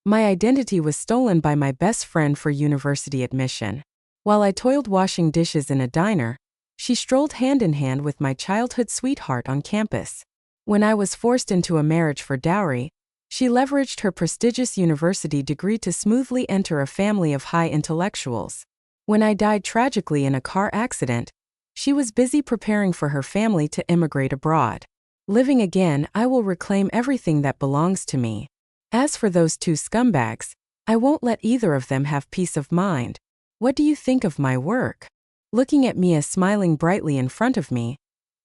My identity was stolen by my best friend for university admission. While I toiled washing dishes in a diner, she strolled hand in hand with my childhood sweetheart on campus. When I was forced into a marriage for dowry, she leveraged her prestigious university degree to smoothly enter a family of high intellectuals. When I died tragically in a car accident, she was busy preparing for her family to immigrate abroad. Living again, I will reclaim everything that belongs to me. As for those two scumbags, I won't let either of them have peace of mind. What do you think of my work? Looking at Mia smiling brightly in front of me,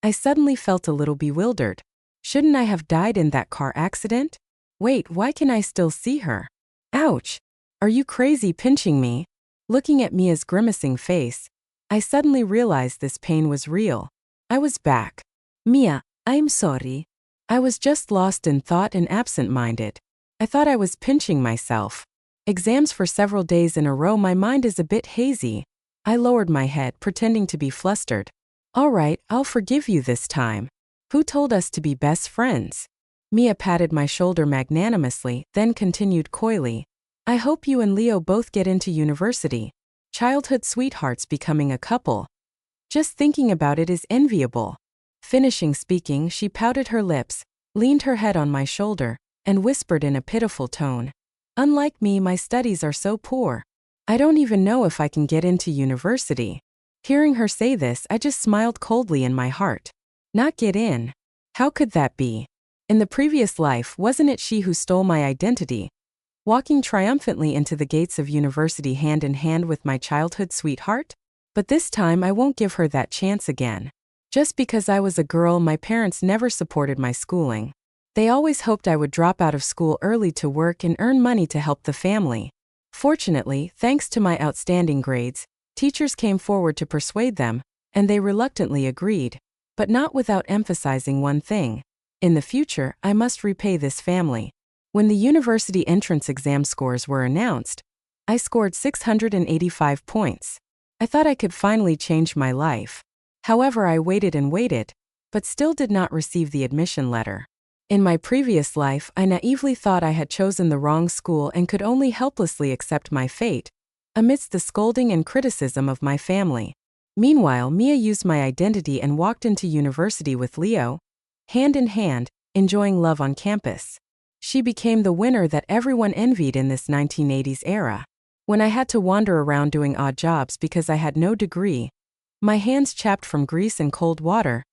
I suddenly felt a little bewildered. Shouldn't I have died in that car accident? Wait, why can I still see her? Ouch! Are you crazy pinching me? Looking at Mia's grimacing face, I suddenly realized this pain was real. I was back. Mia, I'm sorry. I was just lost in thought and absent-minded. I thought I was pinching myself. Exams for several days in a row, my mind is a bit hazy. I lowered my head, pretending to be flustered. All right, I'll forgive you this time. Who told us to be best friends? Mia patted my shoulder magnanimously, then continued coyly. I hope you and Leo both get into university. Childhood sweethearts becoming a couple. Just thinking about it is enviable. Finishing speaking, she pouted her lips, leaned her head on my shoulder, and whispered in a pitiful tone. Unlike me, my studies are so poor. I don't even know if I can get into university. Hearing her say this, I just smiled coldly in my heart. Not get in? How could that be? In the previous life, wasn't it she who stole my identity? Walking triumphantly into the gates of university hand in hand with my childhood sweetheart? But this time I won't give her that chance again. Just because I was a girl, my parents never supported my schooling. They always hoped I would drop out of school early to work and earn money to help the family. Fortunately, thanks to my outstanding grades, teachers came forward to persuade them, and they reluctantly agreed, but not without emphasizing one thing. In the future, I must repay this family. When the university entrance exam scores were announced, I scored 685 points. I thought I could finally change my life. However, I waited and waited, but still did not receive the admission letter. In my previous life, I naively thought I had chosen the wrong school and could only helplessly accept my fate, amidst the scolding and criticism of my family. Meanwhile, Mia used my identity and walked into university with Leo, hand in hand, enjoying love on campus. She became the winner that everyone envied in this 1980s era. When I had to wander around doing odd jobs because I had no degree, my hands chapped from grease and cold water,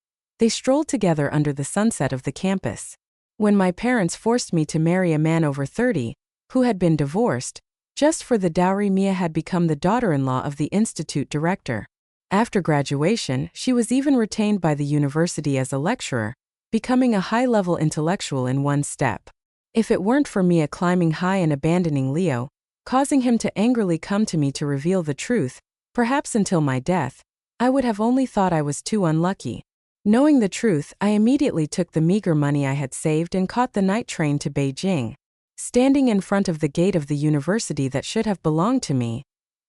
they strolled together under the sunset of the campus. When my parents forced me to marry a man over 30, who had been divorced, just for the dowry, Mia had become the daughter-in-law of the institute director. After graduation, she was even retained by the university as a lecturer, becoming a high-level intellectual in one step. If it weren't for Mia climbing high and abandoning Leo, causing him to angrily come to me to reveal the truth, perhaps until my death, I would have only thought I was too unlucky. Knowing the truth, I immediately took the meager money I had saved and caught the night train to Beijing. Standing in front of the gate of the university that should have belonged to me,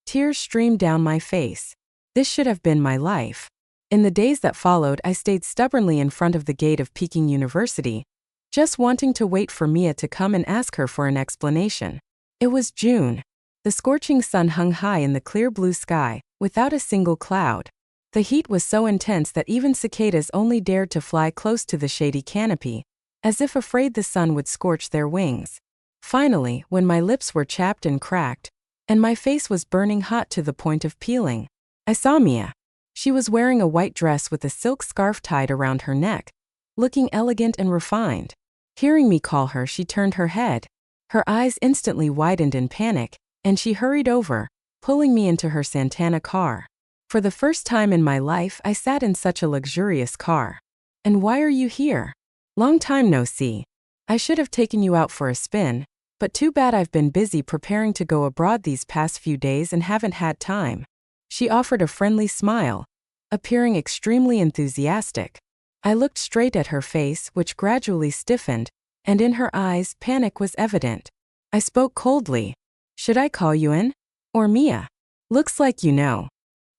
tears streamed down my face. This should have been my life. In the days that followed, I stayed stubbornly in front of the gate of Peking University, just wanting to wait for Mia to come and ask her for an explanation. It was June. The scorching sun hung high in the clear blue sky, without a single cloud. The heat was so intense that even cicadas only dared to fly close to the shady canopy, as if afraid the sun would scorch their wings. Finally, when my lips were chapped and cracked, and my face was burning hot to the point of peeling, I saw Mia. She was wearing a white dress with a silk scarf tied around her neck, looking elegant and refined. Hearing me call her, she turned her head. Her eyes instantly widened in panic, and she hurried over, pulling me into her Santana car. For the first time in my life, I sat in such a luxurious car. And why are you here? Long time no see. I should have taken you out for a spin, but too bad I've been busy preparing to go abroad these past few days and haven't had time. She offered a friendly smile, appearing extremely enthusiastic. I looked straight at her face, which gradually stiffened, and in her eyes, panic was evident. I spoke coldly. Should I call you in? Or Mia? Looks like you know.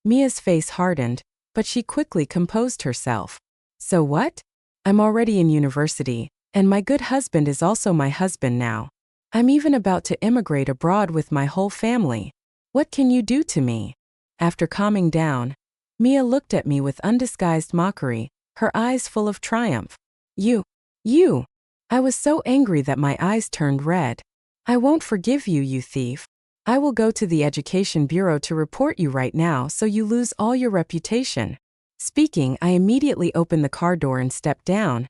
Mia's face hardened, but she quickly composed herself. So what? I'm already in university, and my good husband is also my husband now. I'm even about to immigrate abroad with my whole family. What can you do to me? After calming down, Mia looked at me with undisguised mockery, her eyes full of triumph. You! I was so angry that my eyes turned red. I won't forgive you, you thief. I will go to the Education Bureau to report you right now so you lose all your reputation. Speaking, I immediately opened the car door and stepped down.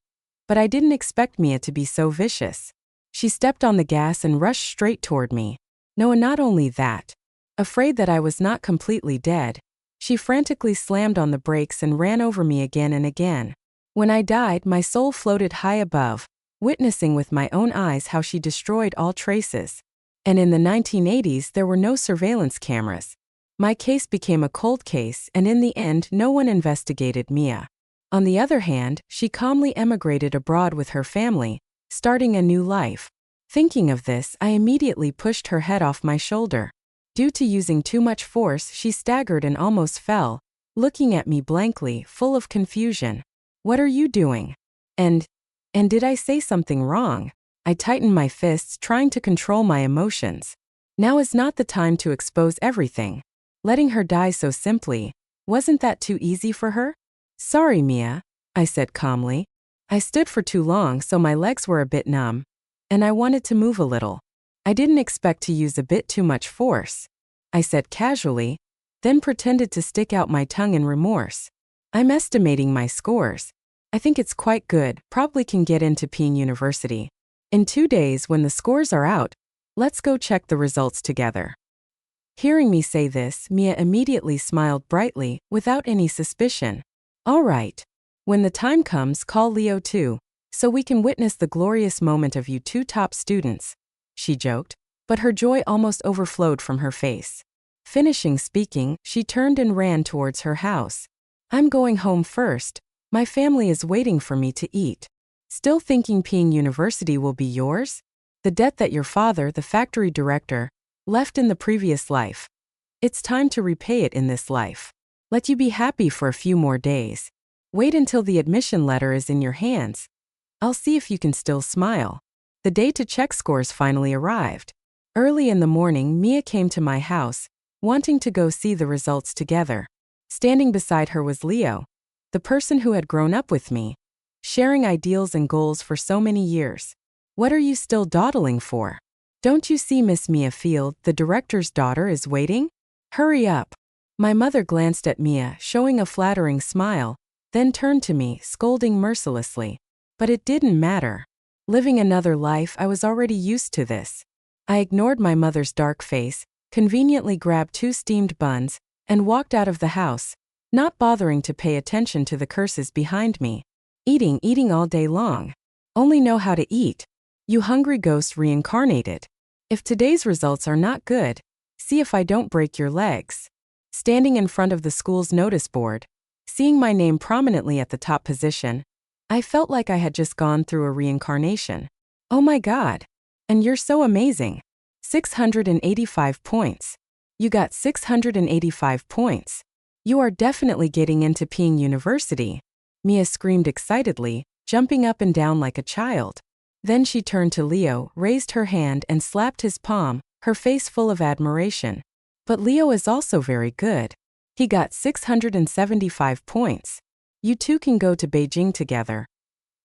But I didn't expect Mia to be so vicious. She stepped on the gas and rushed straight toward me. No, and not only that. Afraid that I was not completely dead, she frantically slammed on the brakes and ran over me again and again. When I died, my soul floated high above, witnessing with my own eyes how she destroyed all traces. And in the 1980s, there were no surveillance cameras. My case became a cold case, and in the end, no one investigated Mia. On the other hand, she calmly emigrated abroad with her family, starting a new life. Thinking of this, I immediately pushed her head off my shoulder. Due to using too much force, she staggered and almost fell, looking at me blankly, full of confusion. What are you doing? And did I say something wrong? I tightened my fists, trying to control my emotions. Now is not the time to expose everything. Letting her die so simply, wasn't that too easy for her? Sorry, Mia, I said calmly. I stood for too long, so my legs were a bit numb, and I wanted to move a little. I didn't expect to use a bit too much force, I said casually, then pretended to stick out my tongue in remorse. I'm estimating my scores. I think it's quite good, probably can get into Peen University. In 2 days when the scores are out, let's go check the results together. Hearing me say this, Mia immediately smiled brightly, without any suspicion. All right. When the time comes, call Leo too, so we can witness the glorious moment of you two top students, she joked, but her joy almost overflowed from her face. Finishing speaking, she turned and ran towards her house. I'm going home first. My family is waiting for me to eat. Still thinking Peen University will be yours? The debt that your father, the factory director, left in the previous life. It's time to repay it in this life. Let you be happy for a few more days. Wait until the admission letter is in your hands. I'll see if you can still smile. The day to check scores finally arrived. Early in the morning, Mia came to my house, wanting to go see the results together. Standing beside her was Leo, the person who had grown up with me, sharing ideals and goals for so many years. What are you still dawdling for? Don't you see Miss Mia Field, the director's daughter, is waiting? Hurry up. My mother glanced at Mia, showing a flattering smile, then turned to me, scolding mercilessly. But it didn't matter. Living another life, I was already used to this. I ignored my mother's dark face, conveniently grabbed 2 steamed buns, and walked out of the house, not bothering to pay attention to the curses behind me. Eating all day long. Only know how to eat. You hungry ghost reincarnated. If today's results are not good, see if I don't break your legs. Standing in front of the school's notice board, seeing my name prominently at the top position, I felt like I had just gone through a reincarnation. Oh my God. And you're so amazing. 685 points. You got 685 points. You are definitely getting into Peen University. Mia screamed excitedly, jumping up and down like a child. Then she turned to Leo, raised her hand and slapped his palm, her face full of admiration. But Leo is also very good. He got 675 points. You two can go to Beijing together.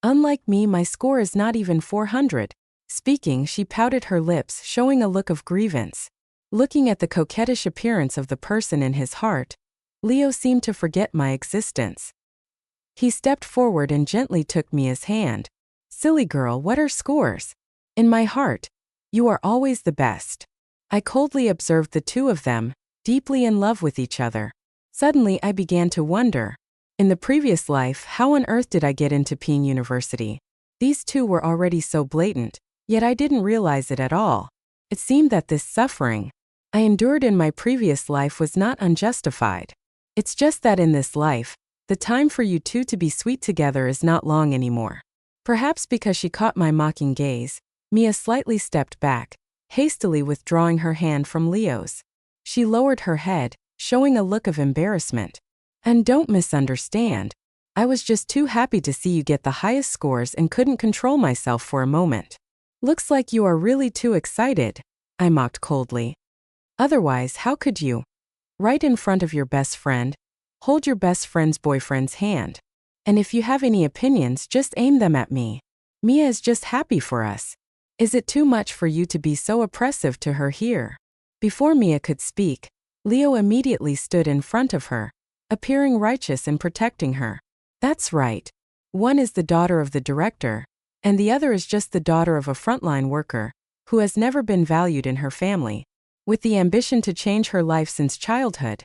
Unlike me, my score is not even 400. Speaking, she pouted her lips, showing a look of grievance. Looking at the coquettish appearance of the person in his heart, Leo seemed to forget my existence. He stepped forward and gently took Mia's hand. Silly girl, what are scores? In my heart, you are always the best. I coldly observed the two of them, deeply in love with each other. Suddenly I began to wonder. In the previous life, how on earth did I get into Peen University? These two were already so blatant, yet I didn't realize it at all. It seemed that this suffering I endured in my previous life was not unjustified. It's just that in this life, the time for you two to be sweet together is not long anymore. Perhaps because she caught my mocking gaze, Mia slightly stepped back, hastily withdrawing her hand from Leo's. She lowered her head, showing a look of embarrassment. And don't misunderstand. I was just too happy to see you get the highest scores and couldn't control myself for a moment. Looks like you are really too excited, I mocked coldly. Otherwise, how could you? Right in front of your best friend, hold your best friend's boyfriend's hand. And if you have any opinions, just aim them at me. Mia is just happy for us. Is it too much for you to be so oppressive to her here? Before Mia could speak, Leo immediately stood in front of her, appearing righteous in protecting her. That's right. One is the daughter of the director, and the other is just the daughter of a frontline worker, who has never been valued in her family, with the ambition to change her life since childhood.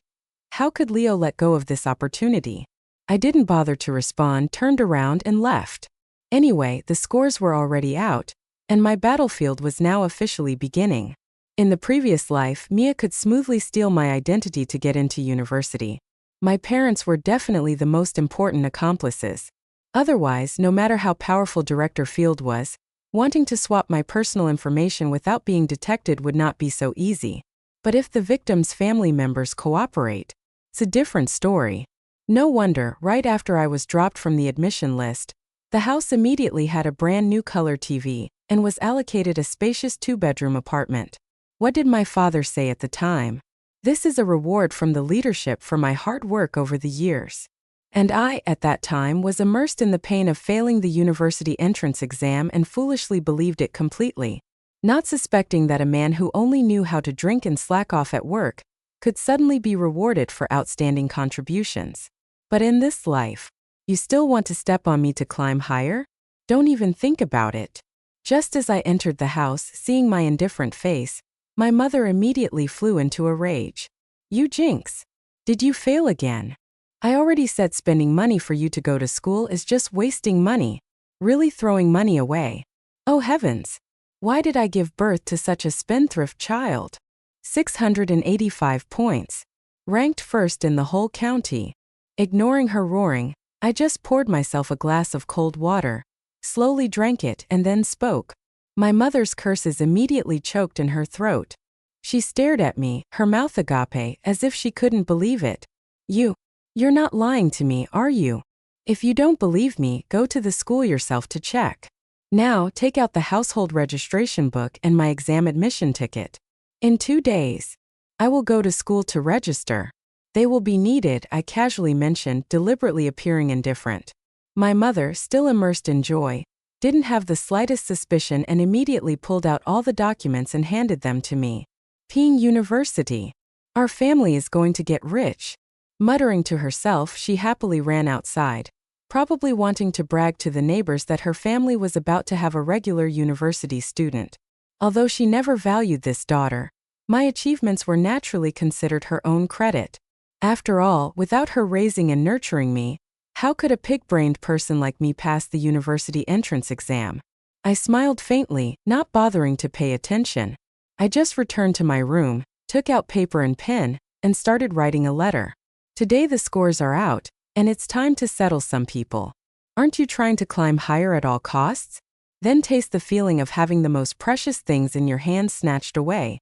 How could Leo let go of this opportunity? I didn't bother to respond, turned around and left. Anyway, the scores were already out, and my battlefield was now officially beginning. In the previous life, Mia could smoothly steal my identity to get into university. My parents were definitely the most important accomplices. Otherwise, no matter how powerful Director Field was, wanting to swap my personal information without being detected would not be so easy. But if the victim's family members cooperate, it's a different story. No wonder, right after I was dropped from the admission list, the house immediately had a brand new color TV and was allocated a spacious 2-bedroom apartment. What did my father say at the time? This is a reward from the leadership for my hard work over the years. And I, at that time, was immersed in the pain of failing the university entrance exam and foolishly believed it completely, not suspecting that a man who only knew how to drink and slack off at work could suddenly be rewarded for outstanding contributions. But in this life, you still want to step on me to climb higher? Don't even think about it. Just as I entered the house, seeing my indifferent face, my mother immediately flew into a rage. You jinx! Did you fail again? I already said spending money for you to go to school is just wasting money, really throwing money away. Oh heavens! Why did I give birth to such a spendthrift child? 685 points. Ranked first in the whole county. Ignoring her roaring, I just poured myself a glass of cold water, slowly drank it and then spoke. My mother's curses immediately choked in her throat. She stared at me, her mouth agape, as if she couldn't believe it. You're not lying to me, are you? If you don't believe me, go to the school yourself to check. Now, take out the household registration book and my exam admission ticket. In 2 days, I will go to school to register. They will be needed, I casually mentioned, deliberately appearing indifferent. My mother, still immersed in joy, didn't have the slightest suspicion and immediately pulled out all the documents and handed them to me. Peeing University. Our family is going to get rich. Muttering to herself, she happily ran outside, probably wanting to brag to the neighbors that her family was about to have a regular university student. Although she never valued this daughter, my achievements were naturally considered her own credit. After all, without her raising and nurturing me, how could a pig-brained person like me pass the university entrance exam? I smiled faintly, not bothering to pay attention. I just returned to my room, took out paper and pen, and started writing a letter. Today the scores are out, and it's time to settle some people. Aren't you trying to climb higher at all costs? Then taste the feeling of having the most precious things in your hands snatched away,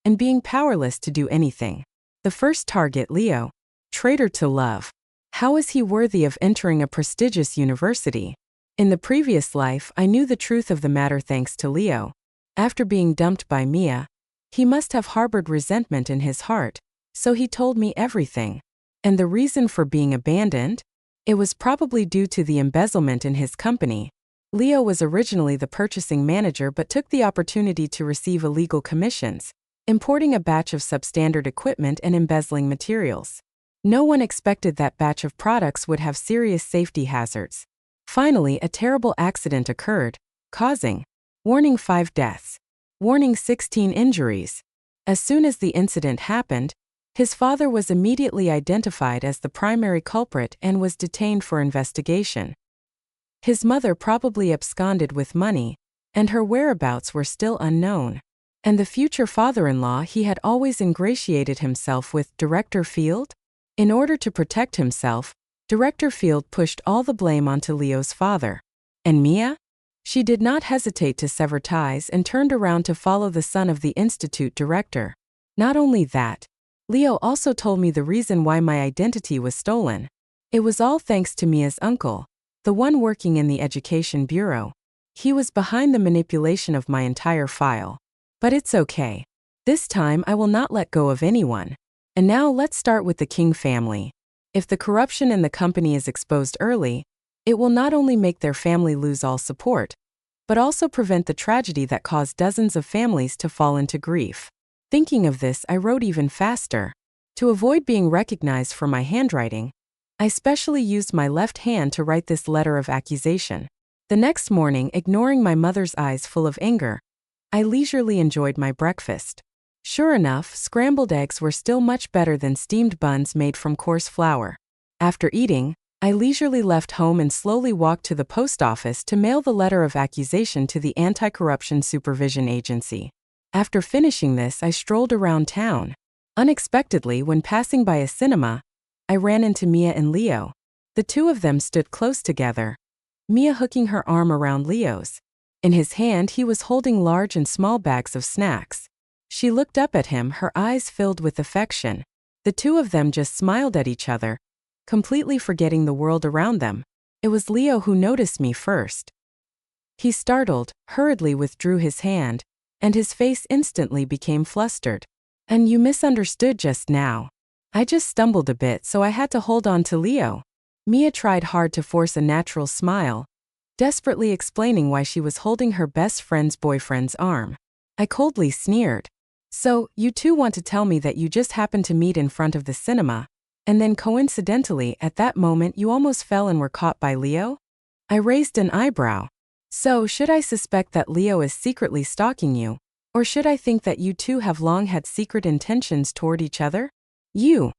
and being powerless to do anything. The first target, Leo. Traitor to love. How is he worthy of entering a prestigious university? In the previous life, I knew the truth of the matter thanks to Leo. After being dumped by Mia, he must have harbored resentment in his heart, so he told me everything. And the reason for being abandoned? It was probably due to the embezzlement in his company. Leo was originally the purchasing manager but took the opportunity to receive illegal commissions, importing a batch of substandard equipment and embezzling materials. No one expected that batch of products would have serious safety hazards. Finally, a terrible accident occurred, causing warning 5 deaths, warning 16 injuries. As soon as the incident happened, his father was immediately identified as the primary culprit and was detained for investigation. His mother probably absconded with money, and her whereabouts were still unknown. And the future father-in-law he had always ingratiated himself with, Director Field? In order to protect himself, Director Field pushed all the blame onto Leo's father. And Mia? She did not hesitate to sever ties and turned around to follow the son of the institute director. Not only that, Leo also told me the reason why my identity was stolen. It was all thanks to Mia's uncle, the one working in the education bureau. He was behind the manipulation of my entire file. But it's okay. This time I will not let go of anyone. And now let's start with the King family. If the corruption in the company is exposed early, it will not only make their family lose all support, but also prevent the tragedy that caused dozens of families to fall into grief. Thinking of this, I wrote even faster. To avoid being recognized for my handwriting, I specially used my left hand to write this letter of accusation. The next morning, ignoring my mother's eyes full of anger, I leisurely enjoyed my breakfast. Sure enough, scrambled eggs were still much better than steamed buns made from coarse flour. After eating, I leisurely left home and slowly walked to the post office to mail the letter of accusation to the Anti-Corruption Supervision Agency. After finishing this, I strolled around town. Unexpectedly, when passing by a cinema, I ran into Mia and Leo. The two of them stood close together, Mia hooking her arm around Leo's. In his hand, he was holding large and small bags of snacks. She looked up at him, her eyes filled with affection. The two of them just smiled at each other, completely forgetting the world around them. It was Leo who noticed me first. He startled, hurriedly withdrew his hand, and his face instantly became flustered. "And you misunderstood just now. I just stumbled a bit, so I had to hold on to Leo." Mia tried hard to force a natural smile, desperately explaining why she was holding her best friend's boyfriend's arm. I coldly sneered. "So, you two want to tell me that you just happened to meet in front of the cinema, and then coincidentally, at that moment you almost fell and were caught by Leo?" I raised an eyebrow. "So, should I suspect that Leo is secretly stalking you? Or should I think that you two have long had secret intentions toward each other?" "You."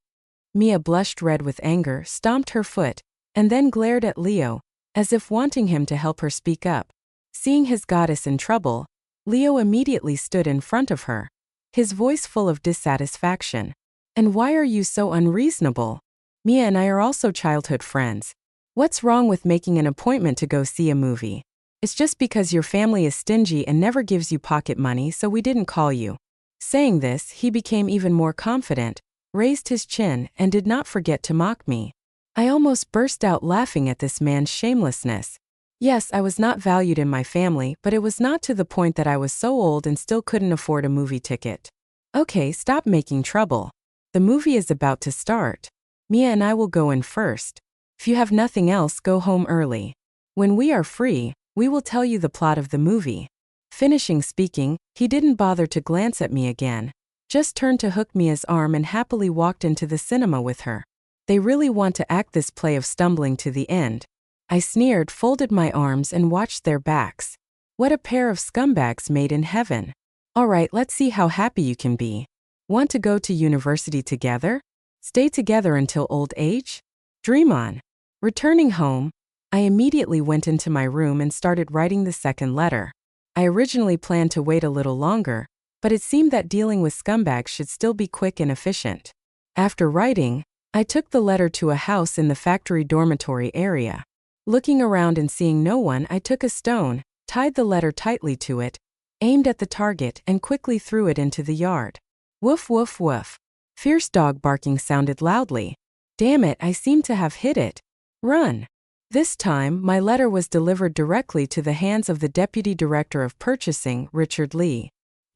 Mia blushed red with anger, stomped her foot, and then glared at Leo, as if wanting him to help her speak up. Seeing his goddess in trouble, Leo immediately stood in front of her, his voice full of dissatisfaction. "And why are you so unreasonable? Mia and I are also childhood friends. What's wrong with making an appointment to go see a movie? It's just because your family is stingy and never gives you pocket money, so we didn't call you." Saying this, he became even more confident, raised his chin, and did not forget to mock me. I almost burst out laughing at this man's shamelessness. Yes, I was not valued in my family, but it was not to the point that I was so old and still couldn't afford a movie ticket. "Okay, stop making trouble. The movie is about to start. Mia and I will go in first. If you have nothing else, go home early. When we are free, we will tell you the plot of the movie." Finishing speaking, he didn't bother to glance at me again, just turned to hook Mia's arm and happily walked into the cinema with her. They really want to act this play of stumbling to the end. I sneered, folded my arms, and watched their backs. What a pair of scumbags made in heaven. "Alright, let's see how happy you can be. Want to go to university together? Stay together until old age? Dream on." Returning home, I immediately went into my room and started writing the second letter. I originally planned to wait a little longer, but it seemed that dealing with scumbags should still be quick and efficient. After writing, I took the letter to a house in the factory dormitory area. Looking around and seeing no one, I took a stone, tied the letter tightly to it, aimed at the target, and quickly threw it into the yard. Woof woof woof. Fierce dog barking sounded loudly. Damn it, I seem to have hit it. Run. This time, my letter was delivered directly to the hands of the Deputy Director of Purchasing, Richard Lee.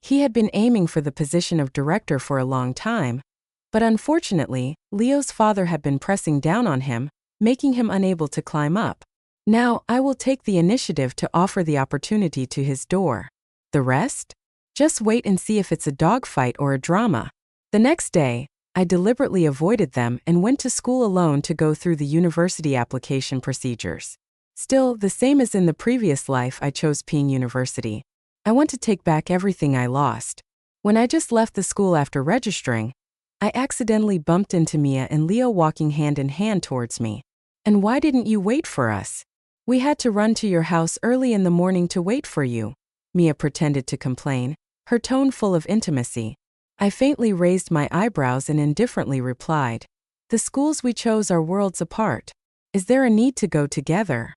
He had been aiming for the position of director for a long time, but unfortunately, Leo's father had been pressing down on him, making him unable to climb up. Now, I will take the initiative to offer the opportunity to his door. The rest? Just wait and see if it's a dogfight or a drama. The next day, I deliberately avoided them and went to school alone to go through the university application procedures. Still, the same as in the previous life, I chose Ping University. I want to take back everything I lost. When I just left the school after registering, I accidentally bumped into Mia and Leo walking hand in hand towards me. "And why didn't you wait for us? We had to run to your house early in the morning to wait for you," Mia pretended to complain, her tone full of intimacy. I faintly raised my eyebrows and indifferently replied, "The schools we chose are worlds apart. Is there a need to go together?"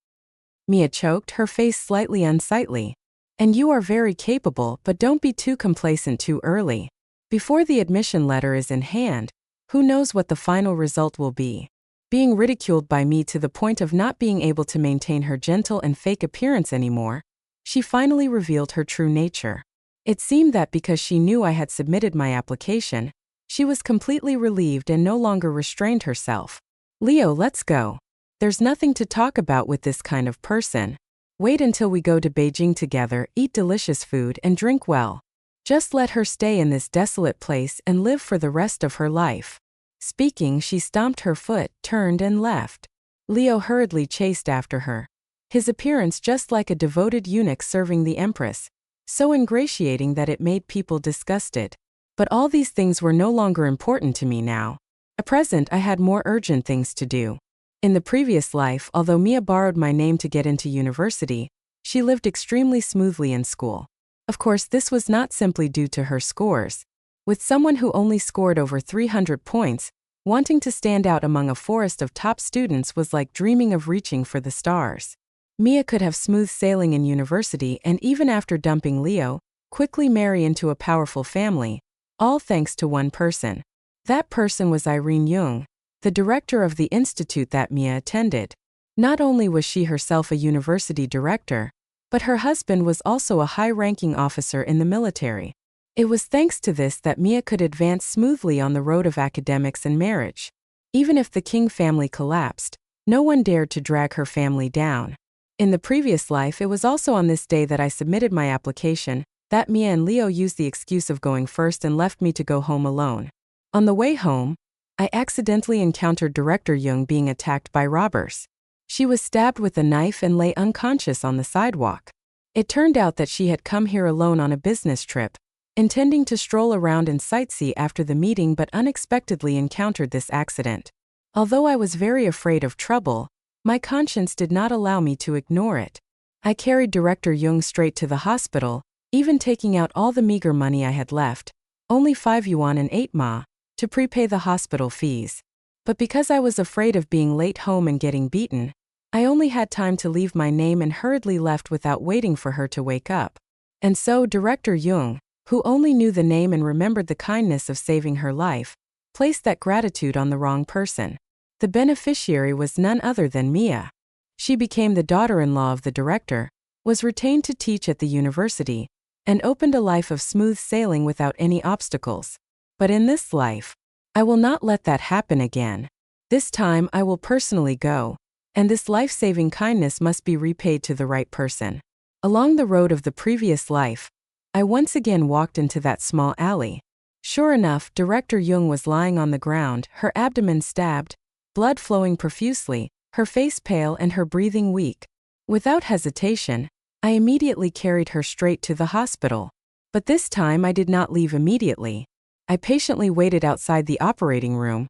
Mia choked, her face slightly unsightly. "And you are very capable, but don't be too complacent too early. Before the admission letter is in hand, who knows what the final result will be." Being ridiculed by me to the point of not being able to maintain her gentle and fake appearance anymore, She finally revealed her true nature. It seemed that because she knew I had submitted my application, she was completely relieved and no longer restrained herself. Leo, let's go. There's nothing to talk about with this kind of person. Wait until we go to Beijing together, eat delicious food, and drink well. Just let her stay in this desolate place and live for the rest of her life. Speaking, she stomped her foot, turned, and left. Leo hurriedly chased after her. His appearance just like a devoted eunuch serving the empress, so ingratiating that it made people disgusted. But all these things were no longer important to me now. At present, I had more urgent things to do. In the previous life, although Mia borrowed my name to get into university, she lived extremely smoothly in school. Of course, this was not simply due to her scores. With someone who only scored over 300 points, wanting to stand out among a forest of top students was like dreaming of reaching for the stars. Mia could have smooth sailing in university and even after dumping Leo, quickly marry into a powerful family, all thanks to one person. That person was Irene Jung, the director of the institute that Mia attended. Not only was she herself a university director, but her husband was also a high-ranking officer in the military. It was thanks to this that Mia could advance smoothly on the road of academics and marriage. Even if the King family collapsed, no one dared to drag her family down. In the previous life, it was also on this day that I submitted my application, that Mia and Leo used the excuse of going first and left me to go home alone. On the way home, I accidentally encountered Director Jung being attacked by robbers. She was stabbed with a knife and lay unconscious on the sidewalk. It turned out that she had come here alone on a business trip, intending to stroll around and sightsee after the meeting but unexpectedly encountered this accident. Although I was very afraid of trouble, my conscience did not allow me to ignore it. I carried Director Jung straight to the hospital, even taking out all the meager money I had left, only 5 yuan and 8 ma, to prepay the hospital fees. But because I was afraid of being late home and getting beaten, I only had time to leave my name and hurriedly left without waiting for her to wake up. And so Director Jung, who only knew the name and remembered the kindness of saving her life, placed that gratitude on the wrong person. The beneficiary was none other than Mia. She became the daughter-in-law of the director, was retained to teach at the university, and opened a life of smooth sailing without any obstacles. But in this life, I will not let that happen again. This time I will personally go, and this life-saving kindness must be repaid to the right person. Along the road of the previous life, I once again walked into that small alley. Sure enough, Director Jung was lying on the ground, her abdomen stabbed, blood flowing profusely, her face pale and her breathing weak. Without hesitation, I immediately carried her straight to the hospital. But this time I did not leave immediately. I patiently waited outside the operating room,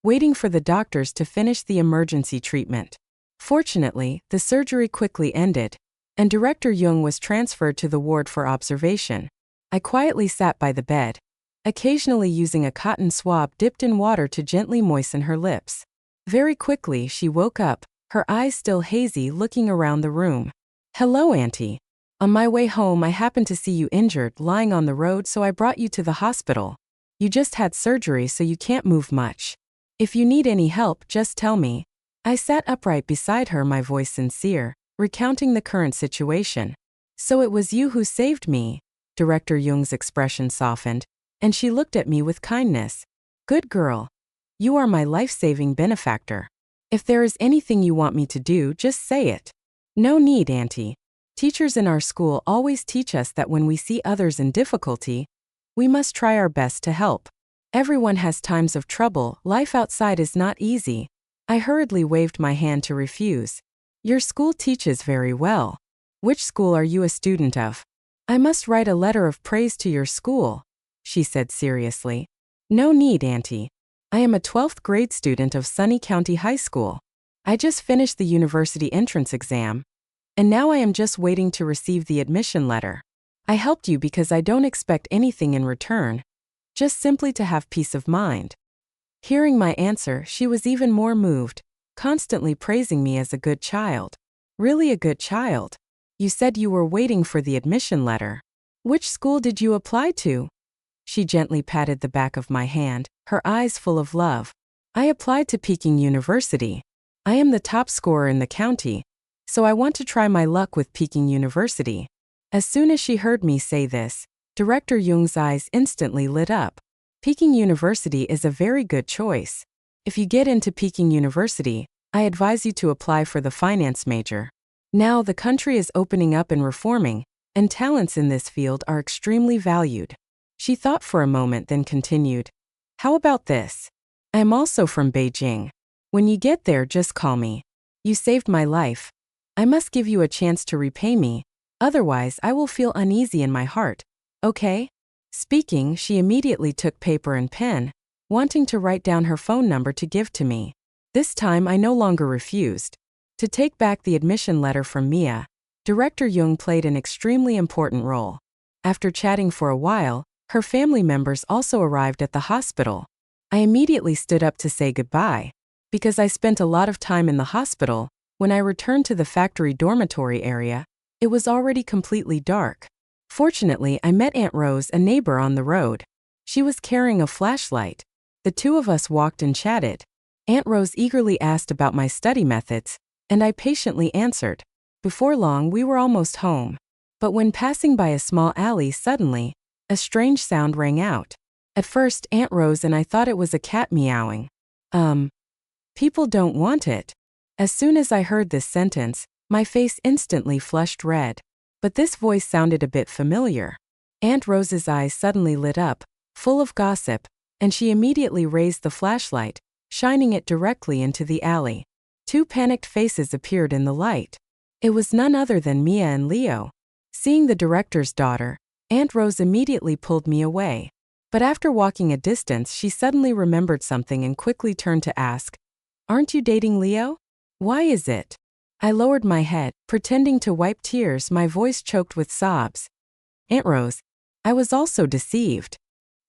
waiting for the doctors to finish the emergency treatment. Fortunately, the surgery quickly ended, and Director Jung was transferred to the ward for observation. I quietly sat by the bed, occasionally using a cotton swab dipped in water to gently moisten her lips. Very quickly she woke up, her eyes still hazy, looking around the room. "Hello, Auntie. On my way home I happened to see you injured, lying on the road, so I brought you to the hospital. You just had surgery so you can't move much. If you need any help, just tell me." I sat upright beside her, my voice sincere, recounting the current situation. "So it was you who saved me." Director Jung's expression softened, and she looked at me with kindness. "Good girl. You are my life-saving benefactor. If there is anything you want me to do, just say it." "No need, Auntie. Teachers in our school always teach us that when we see others in difficulty, we must try our best to help. Everyone has times of trouble, life outside is not easy." I hurriedly waved my hand to refuse. "Your school teaches very well. Which school are you a student of?" "I must write a letter of praise to your school," she said seriously. "No need, Auntie. I am a 12th grade student of Sunny County High School. I just finished the university entrance exam, and now I am just waiting to receive the admission letter. I helped you because I don't expect anything in return, just simply to have peace of mind." Hearing my answer, she was even more moved, constantly praising me as a good child. "Really a good child? You said you were waiting for the admission letter. Which school did you apply to?" She gently patted the back of my hand, her eyes full of love. "I applied to Peking University. I am the top scorer in the county, so I want to try my luck with Peking University." As soon as she heard me say this, Director Jung's eyes instantly lit up. Peking University is a very good choice. If you get into Peking University, I advise you to apply for the finance major. Now the country is opening up and reforming, and talents in this field are extremely valued. She thought for a moment, then continued, "How about this? I am also from Beijing. When you get there, just call me. You saved my life. I must give you a chance to repay me, otherwise I will feel uneasy in my heart. Okay?" Speaking, she immediately took paper and pen, wanting to write down her phone number to give to me. This time I no longer refused. To take back the admission letter from Mia, Director Jung played an extremely important role. After chatting for a while, her family members also arrived at the hospital. I immediately stood up to say goodbye. Because I spent a lot of time in the hospital, when I returned to the factory dormitory area, it was already completely dark. Fortunately, I met Aunt Rose, a neighbor, on the road. She was carrying a flashlight. The two of us walked and chatted. Aunt Rose eagerly asked about my study methods, and I patiently answered. Before long, we were almost home. But when passing by a small alley, suddenly, a strange sound rang out. At first, Aunt Rose and I thought it was a cat meowing. People don't want it. As soon as I heard this sentence, my face instantly flushed red. But this voice sounded a bit familiar. Aunt Rose's eyes suddenly lit up, full of gossip, and she immediately raised the flashlight, shining it directly into the alley. Two panicked faces appeared in the light. It was none other than Mia and Leo. Seeing the director's daughter, Aunt Rose immediately pulled me away. But after walking a distance, she suddenly remembered something and quickly turned to ask, "Aren't you dating Leo? Why is it?" I lowered my head, pretending to wipe tears, my voice choked with sobs. "Aunt Rose, I was also deceived."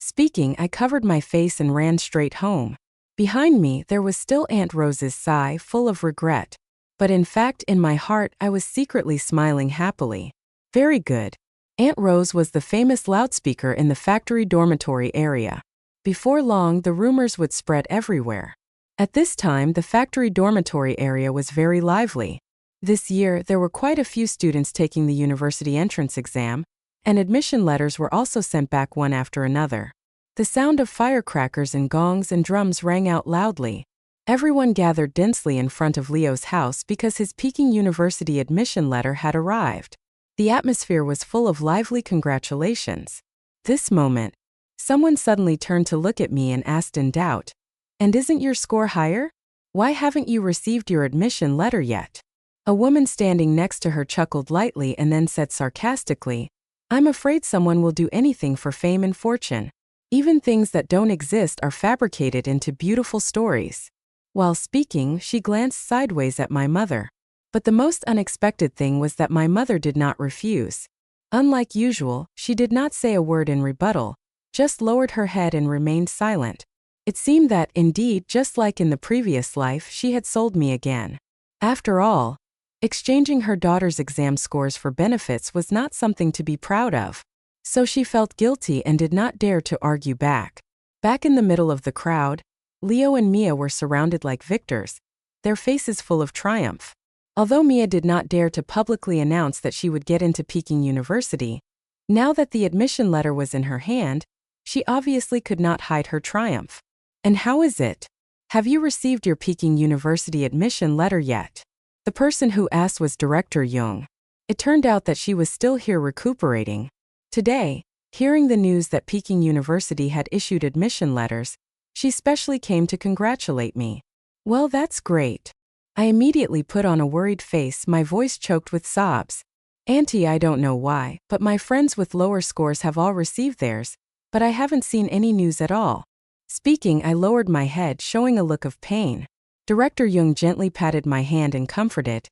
Speaking, I covered my face and ran straight home. Behind me, there was still Aunt Rose's sigh, full of regret. But in fact, in my heart, I was secretly smiling happily. Very good. Aunt Rose was the famous loudspeaker in the factory dormitory area. Before long, the rumors would spread everywhere. At this time, the factory dormitory area was very lively. This year, there were quite a few students taking the university entrance exam, and admission letters were also sent back one after another. The sound of firecrackers and gongs and drums rang out loudly. Everyone gathered densely in front of Leo's house because his Peking University admission letter had arrived. The atmosphere was full of lively congratulations. This moment, someone suddenly turned to look at me and asked in doubt, "And isn't your score higher? Why haven't you received your admission letter yet?" A woman standing next to her chuckled lightly and then said sarcastically, "I'm afraid someone will do anything for fame and fortune. Even things that don't exist are fabricated into beautiful stories." While speaking, she glanced sideways at my mother. But the most unexpected thing was that my mother did not refuse. Unlike usual, she did not say a word in rebuttal, just lowered her head and remained silent. It seemed that, indeed, just like in the previous life, she had sold me again. After all, exchanging her daughter's exam scores for benefits was not something to be proud of. So she felt guilty and did not dare to argue back. Back in the middle of the crowd, Leo and Mia were surrounded like victors, their faces full of triumph. Although Mia did not dare to publicly announce that she would get into Peking University, now that the admission letter was in her hand, she obviously could not hide her triumph. "And how is it? Have you received your Peking University admission letter yet?" The person who asked was Director Jung. It turned out that she was still here recuperating. Today, hearing the news that Peking University had issued admission letters, she specially came to congratulate me. "Well, that's great." I immediately put on a worried face, my voice choked with sobs. "Auntie, I don't know why, but my friends with lower scores have all received theirs, but I haven't seen any news at all." Speaking, I lowered my head, showing a look of pain. Director Jung gently patted my hand and comforted.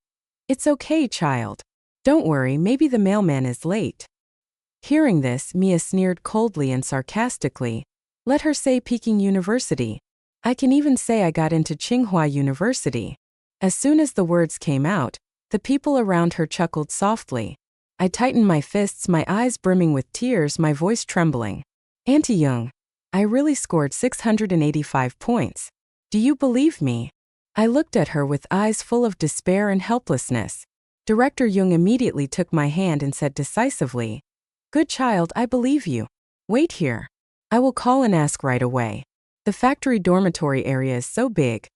"It's okay, child. Don't worry, maybe the mailman is late." Hearing this, Mia sneered coldly and sarcastically. "Let her say Peking University. I can even say I got into Tsinghua University." As soon as the words came out, the people around her chuckled softly. I tightened my fists, my eyes brimming with tears, my voice trembling. "Auntie Jung, I really scored 685 points. Do you believe me?" I looked at her with eyes full of despair and helplessness. Director Jung immediately took my hand and said decisively, "Good child, I believe you. Wait here. I will call and ask right away. The factory dormitory area is so big.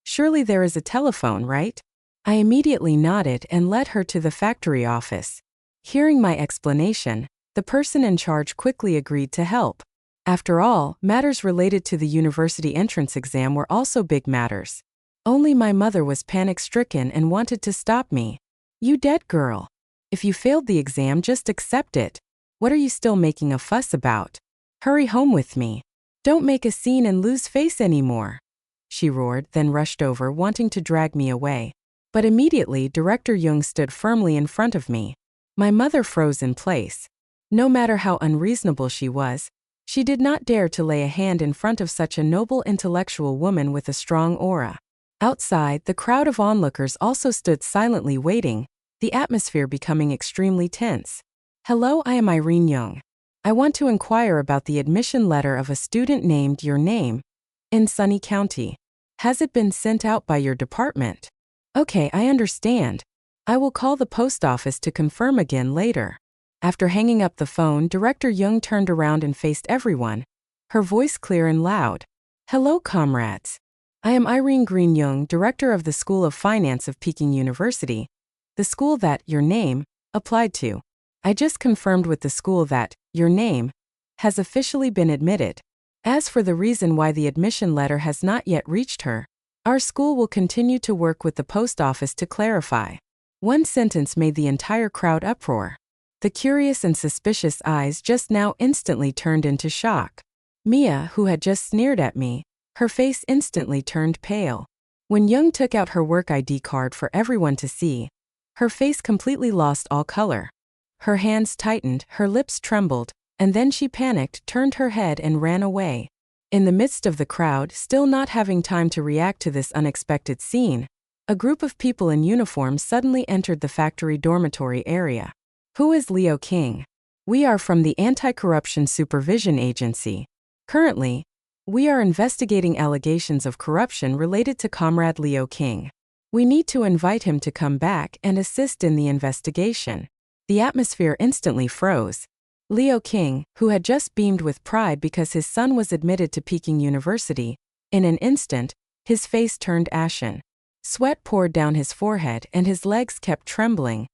Surely there is a telephone, right?" I immediately nodded and led her to the factory office. Hearing my explanation, the person in charge quickly agreed to help. After all, matters related to the university entrance exam were also big matters. Only my mother was panic-stricken and wanted to stop me. "You dead girl. If you failed the exam, just accept it. What are you still making a fuss about? Hurry home with me. Don't make a scene and lose face anymore," she roared, then rushed over, wanting to drag me away. But immediately, Director Jung stood firmly in front of me. My mother froze in place. No matter how unreasonable she was, she did not dare to lay a hand in front of such a noble intellectual woman with a strong aura. Outside, the crowd of onlookers also stood silently waiting, the atmosphere becoming extremely tense. "Hello, I am Irene Jung. I want to inquire about the admission letter of a student named your name in Sunny County. Has it been sent out by your department?" "Okay, I understand. I will call the post office to confirm again later." After hanging up the phone, Director Jung turned around and faced everyone, her voice clear and loud. "Hello, comrades. I am Irene Green Jung, Director of the School of Finance of Peking University, the school that your name applied to. I just confirmed with the school that your name has officially been admitted. As for the reason why the admission letter has not yet reached her, our school will continue to work with the post office to clarify." One sentence made the entire crowd uproar. The curious and suspicious eyes just now instantly turned into shock. Mia, who had just sneered at me, her face instantly turned pale. When Jung took out her work ID card for everyone to see, her face completely lost all color. Her hands tightened, her lips trembled, and then she panicked, turned her head and ran away. In the midst of the crowd, still not having time to react to this unexpected scene, a group of people in uniform suddenly entered the factory dormitory area. "Who is Leo King? We are from the Anti-Corruption Supervision Agency. Currently, we are investigating allegations of corruption related to Comrade Leo King. We need to invite him to come back and assist in the investigation." The atmosphere instantly froze. Leo King, who had just beamed with pride because his son was admitted to Peking University, in an instant, his face turned ashen. Sweat poured down his forehead and his legs kept trembling.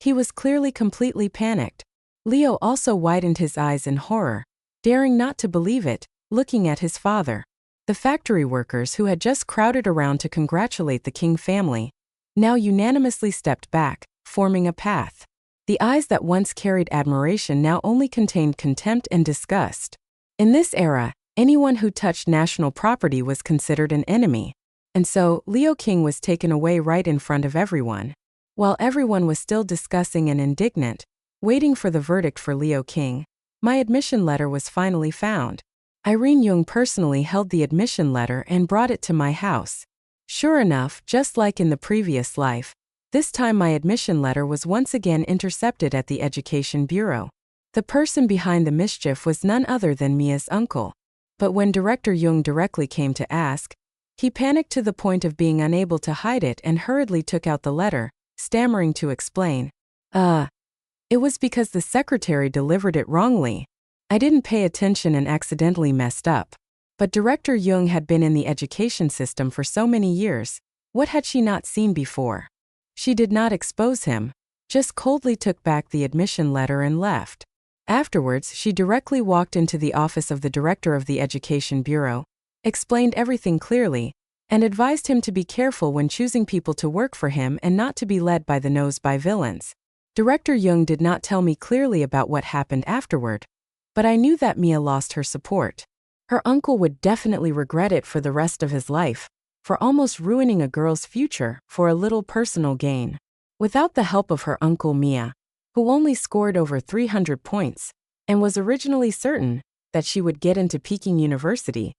He was clearly completely panicked. Leo also widened his eyes in horror, daring not to believe it, looking at his father. The factory workers, who had just crowded around to congratulate the King family, now unanimously stepped back, forming a path. The eyes that once carried admiration now only contained contempt and disgust. In this era, anyone who touched national property was considered an enemy. And so, Leo King was taken away right in front of everyone. While everyone was still discussing and indignant, waiting for the verdict for Leo King, my admission letter was finally found. Irene Jung personally held the admission letter and brought it to my house. Sure enough, just like in the previous life, this time my admission letter was once again intercepted at the Education Bureau. The person behind the mischief was none other than Mia's uncle. But when Director Jung directly came to ask, he panicked to the point of being unable to hide it and hurriedly took out the letter, stammering to explain. It was because the secretary delivered it wrongly. I didn't pay attention and accidentally messed up." But Director Jung had been in the education system for so many years. What had she not seen before? She did not expose him, just coldly took back the admission letter and left. Afterwards, she directly walked into the office of the director of the Education Bureau, explained everything clearly, and advised him to be careful when choosing people to work for him and not to be led by the nose by villains. Director Jung did not tell me clearly about what happened afterward, but I knew that Mia lost her support. Her uncle would definitely regret it for the rest of his life, for almost ruining a girl's future for a little personal gain. Without the help of her uncle Mia, who only scored over 300 points, and was originally certain that she would get into Peking University,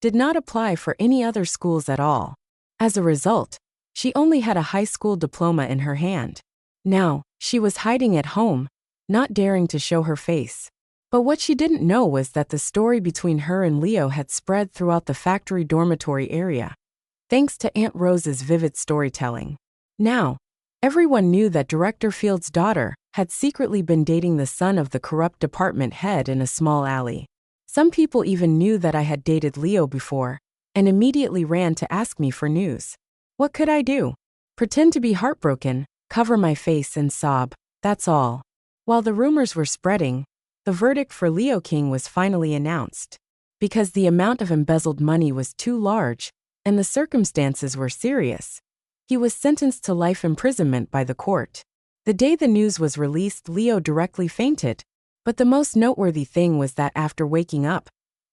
did not apply for any other schools at all. As a result, she only had a high school diploma in her hand. Now, she was hiding at home, not daring to show her face. But what she didn't know was that the story between her and Leo had spread throughout the factory dormitory area, thanks to Aunt Rose's vivid storytelling. Now, Everyone knew that Director Field's daughter had secretly been dating the son of the corrupt department head in a small alley. Some people even knew that I had dated Leo before, and immediately ran to ask me for news. What could I do? Pretend to be heartbroken, cover my face and sob, that's all. While the rumors were spreading, the verdict for Leo King was finally announced. Because the amount of embezzled money was too large, and the circumstances were serious, he was sentenced to life imprisonment by the court. The day the news was released, Leo directly fainted. But the most noteworthy thing was that after waking up,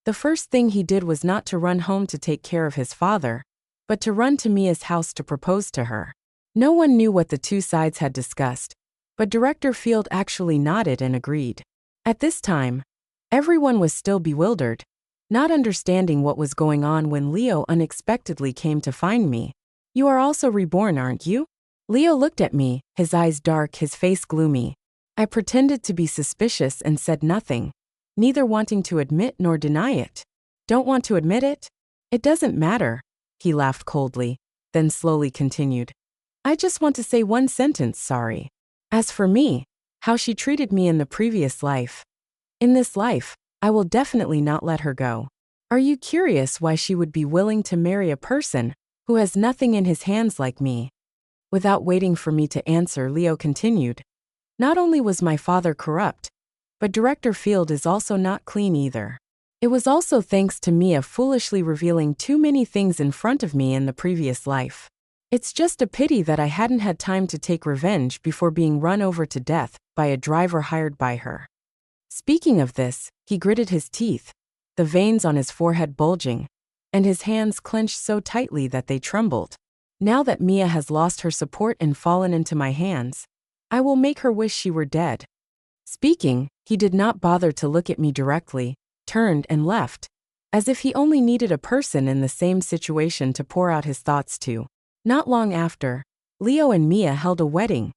the first thing he did was not to run home to take care of his father, but to run to Mia's house to propose to her. No one knew what the two sides had discussed, but Director Field actually nodded and agreed. At this time, everyone was still bewildered, not understanding what was going on when Leo unexpectedly came to find me. You are also reborn, aren't you? Leo looked at me, his eyes dark, his face gloomy. I pretended to be suspicious and said nothing, neither wanting to admit nor deny it. Don't want to admit it? It doesn't matter, he laughed coldly, then slowly continued. I just want to say one sentence, sorry. As for me, how she treated me in the previous life. In this life, I will definitely not let her go. Are you curious why she would be willing to marry a person who has nothing in his hands like me? Without waiting for me to answer, Leo continued. Not only was my father corrupt, but Director Field is also not clean either. It was also thanks to Mia foolishly revealing too many things in front of me in the previous life. It's just a pity that I hadn't had time to take revenge before being run over to death by a driver hired by her. Speaking of this, he gritted his teeth, the veins on his forehead bulging, and his hands clenched so tightly that they trembled. Now that Mia has lost her support and fallen into my hands, I will make her wish she were dead. Speaking, he did not bother to look at me directly, turned and left, as if he only needed a person in the same situation to pour out his thoughts to. Not long after, Leo and Mia held a wedding.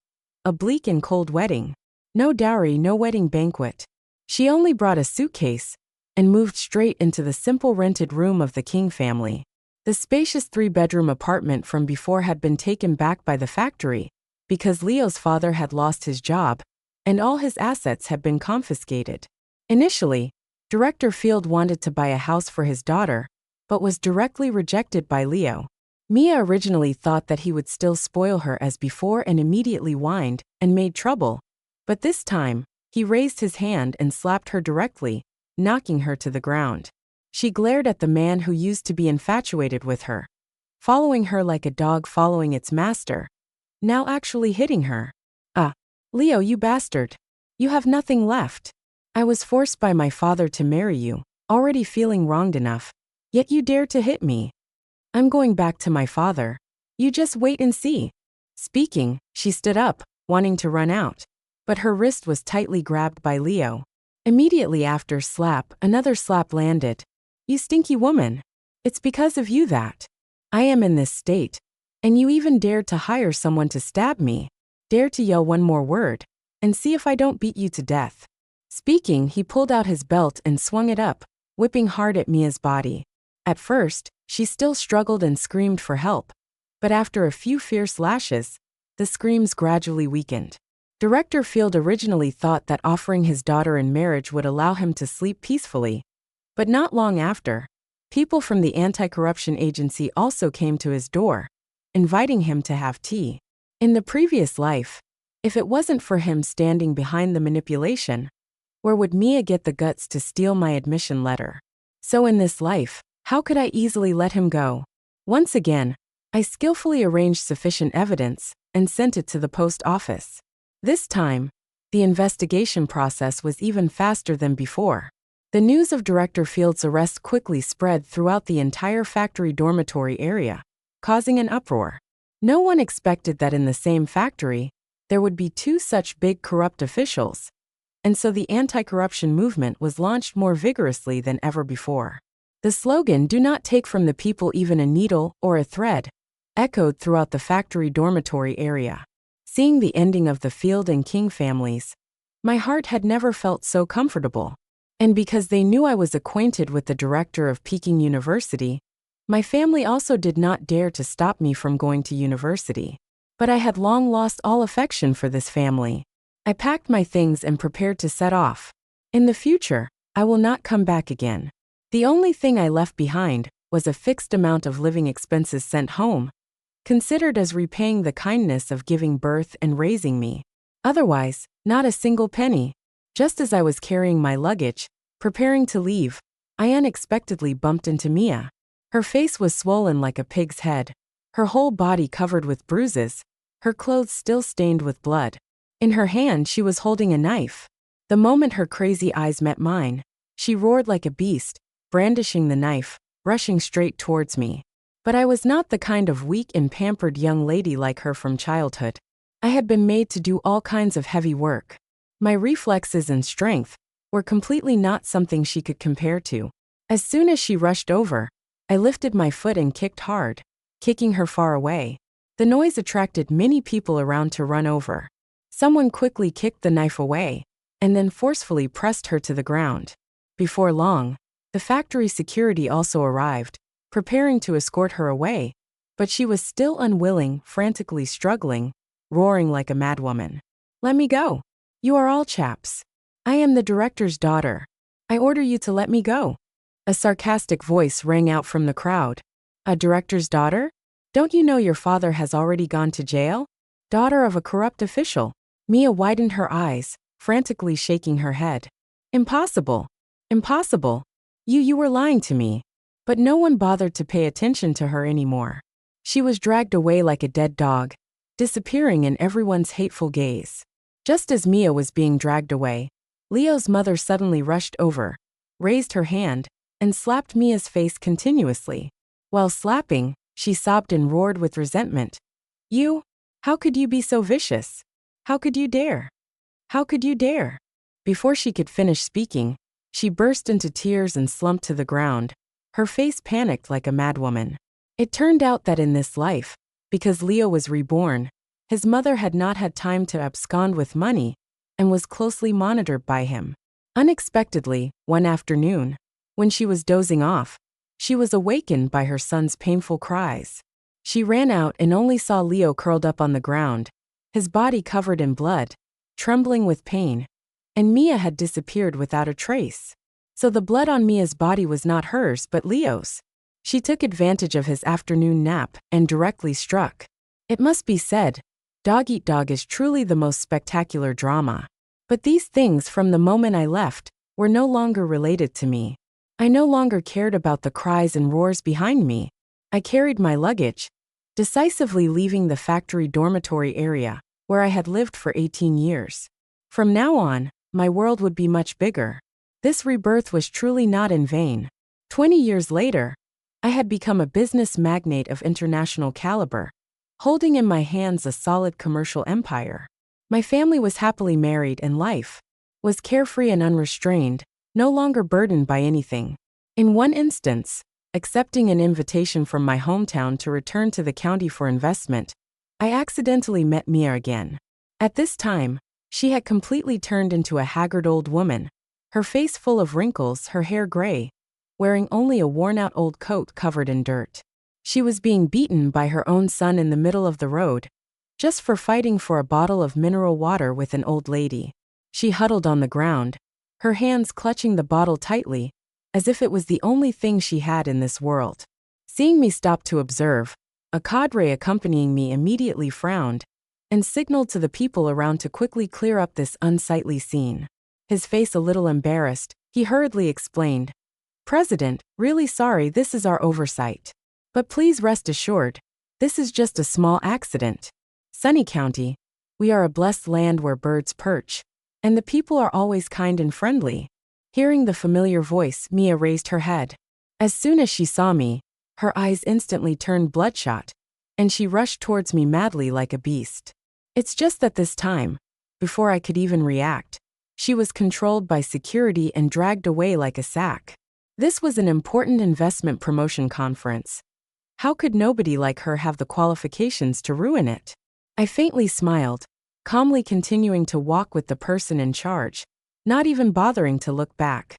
A bleak and cold wedding. No dowry, no wedding banquet. She only brought a suitcase and moved straight into the simple rented room of the King family. The spacious 3-bedroom apartment from before had been taken back by the factory because Leo's father had lost his job and all his assets had been confiscated. Initially, Director Field wanted to buy a house for his daughter, but was directly rejected by Leo. Mia originally thought that he would still spoil her as before and immediately whined and made trouble, but this time, he raised his hand and slapped her directly, knocking her to the ground. She glared at the man who used to be infatuated with her, following her like a dog following its master, now actually hitting her. Leo, you bastard. You have nothing left. I was forced by my father to marry you, already feeling wronged enough, yet you dare to hit me. I'm going back to my father. You just wait and see. Speaking, she stood up, wanting to run out, but her wrist was tightly grabbed by Leo. Immediately after slap, another slap landed. You stinky woman. It's because of you that I am in this state. And you even dared to hire someone to stab me. Dare to yell one more word, and see if I don't beat you to death. Speaking, he pulled out his belt and swung it up, whipping hard at Mia's body. At first, she still struggled and screamed for help, but after a few fierce lashes, the screams gradually weakened. Director Field originally thought that offering his daughter in marriage would allow him to sleep peacefully, but not long after, people from the anti-corruption agency also came to his door, inviting him to have tea. In the previous life, if it wasn't for him standing behind the manipulation, where would Mia get the guts to steal my admission letter? So in this life, how could I easily let him go? Once again, I skillfully arranged sufficient evidence and sent it to the post office. This time, the investigation process was even faster than before. The news of Director Field's arrest quickly spread throughout the entire factory dormitory area, causing an uproar. No one expected that in the same factory, there would be two such big corrupt officials, and so the anti-corruption movement was launched more vigorously than ever before. The slogan, "Do not take from the people even a needle or a thread," echoed throughout the factory dormitory area. Seeing the ending of the Field and King families, my heart had never felt so comfortable. And because they knew I was acquainted with the director of Peking University, my family also did not dare to stop me from going to university. But I had long lost all affection for this family. I packed my things and prepared to set off. In the future, I will not come back again. The only thing I left behind was a fixed amount of living expenses sent home, considered as repaying the kindness of giving birth and raising me. Otherwise, not a single penny. Just as I was carrying my luggage, preparing to leave, I unexpectedly bumped into Mia. Her face was swollen like a pig's head, her whole body covered with bruises, her clothes still stained with blood. In her hand she was holding a knife. The moment her crazy eyes met mine, she roared like a beast, brandishing the knife, rushing straight towards me. But I was not the kind of weak and pampered young lady like her from childhood. I had been made to do all kinds of heavy work. My reflexes and strength were completely not something she could compare to. As soon as she rushed over, I lifted my foot and kicked hard, kicking her far away. The noise attracted many people around to run over. Someone quickly kicked the knife away, and then forcefully pressed her to the ground. Before long, the factory security also arrived, preparing to escort her away, but she was still unwilling, frantically struggling, roaring like a madwoman. "Let me go. You are all chaps. I am the director's daughter. I order you to let me go." A sarcastic voice rang out from the crowd. "A director's daughter? Don't you know your father has already gone to jail? Daughter of a corrupt official?" Mia widened her eyes, frantically shaking her head. "Impossible. Impossible. You were lying to me." But no one bothered to pay attention to her anymore. She was dragged away like a dead dog, disappearing in everyone's hateful gaze. Just as Mia was being dragged away, Leo's mother suddenly rushed over, raised her hand, and slapped Mia's face continuously. While slapping, she sobbed and roared with resentment. "You? How could you be so vicious? How could you dare? How could you dare?" Before she could finish speaking, she burst into tears and slumped to the ground, her face panicked like a madwoman. It turned out that in this life, because Leo was reborn, his mother had not had time to abscond with money and was closely monitored by him. Unexpectedly, one afternoon, when she was dozing off, she was awakened by her son's painful cries. She ran out and only saw Leo curled up on the ground, his body covered in blood, trembling with pain, and Mia had disappeared without a trace. So the blood on Mia's body was not hers but Leo's. She took advantage of his afternoon nap and directly struck. It must be said, Dog Eat Dog is truly the most spectacular drama. But these things from the moment I left were no longer related to me. I no longer cared about the cries and roars behind me. I carried my luggage, decisively leaving the factory dormitory area, where I had lived for 18 years. From now on, my world would be much bigger. This rebirth was truly not in vain. 20 years later, I had become a business magnate of international caliber, holding in my hands a solid commercial empire. My family was happily married and life was carefree and unrestrained, no longer burdened by anything. In one instance, accepting an invitation from my hometown to return to the county for investment, I accidentally met Mia again. At this time, she had completely turned into a haggard old woman, her face full of wrinkles, her hair gray, wearing only a worn-out old coat covered in dirt. She was being beaten by her own son in the middle of the road, just for fighting for a bottle of mineral water with an old lady. She huddled on the ground, her hands clutching the bottle tightly, as if it was the only thing she had in this world. Seeing me stop to observe, a cadre accompanying me immediately frowned and signaled to the people around to quickly clear up this unsightly scene. His face a little embarrassed, he hurriedly explained, "President, really sorry, this is our oversight. But please rest assured, this is just a small accident. Sunny County, we are a blessed land where birds perch, and the people are always kind and friendly." Hearing the familiar voice, Mia raised her head. As soon as she saw me, her eyes instantly turned bloodshot, and she rushed towards me madly like a beast. It's just that this time, before I could even react, she was controlled by security and dragged away like a sack. This was an important investment promotion conference. How could nobody like her have the qualifications to ruin it? I faintly smiled, calmly continuing to walk with the person in charge, not even bothering to look back.